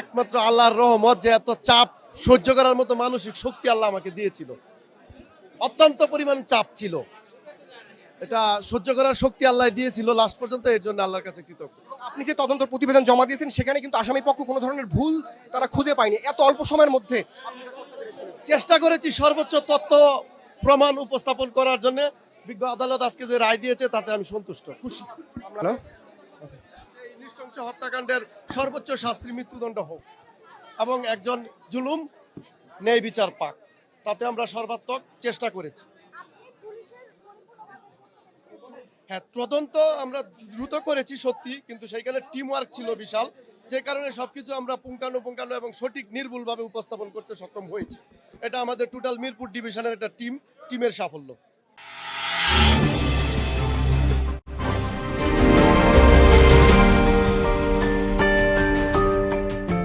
একমাত্র আল্লাহর রহমত যে এত চাপ সহ্য করার মতো মানসিক শক্তি আল্লাহ আমাকে দিয়েছিল। অত্যন্ত পরিমাণ চাপ ছিল, এটা সহ্য করার শক্তি আল্লাহ দিয়েছিল লাস্ট পর্যন্ত, এর জন্য আল্লাহর কাছে কৃতজ্ঞ। আপনি যে তদন্ত প্রতিবেদন জমা দিয়েছেন সেখানে কিন্তু আসামি পক্ষ কোনো ধরনের ভুল তারা খুঁজে পায়নি এত অল্প সময়ের মধ্যে। চেষ্টা করেছি সর্বোচ্চ তথ্য প্রমাণ উপস্থাপন করার জন্য। বিজ্ঞ আদালত আজকে যে রায় দিয়েছে তাতে আমি সন্তুষ্ট, খুশি। এই নৃশংস হত্যাকাণ্ডের সর্বোচ্চ শাস্তি মৃত্যুদণ্ড হোক এবং একজন জুলুম ন্যায় বিচার পাক, তাতে আমরা সর্বাত্মক চেষ্টা করেছি। হ্যাঁ, তদন্ত আমরা দ্রুত করেছি সত্যি, কিন্তু সেইখানে টিম ওয়ার্ক ছিল বিশাল, যে কারণে সবকিছু আমরা পুঙ্খানুপুঙ্খানু এবং সঠিক নির্ভুলভাবে উপস্থাপন করতে সক্ষম হয়েছি। এটা আমাদের টোটাল মিরপুর ডিভিশনের একটা টিমের সাফল্য।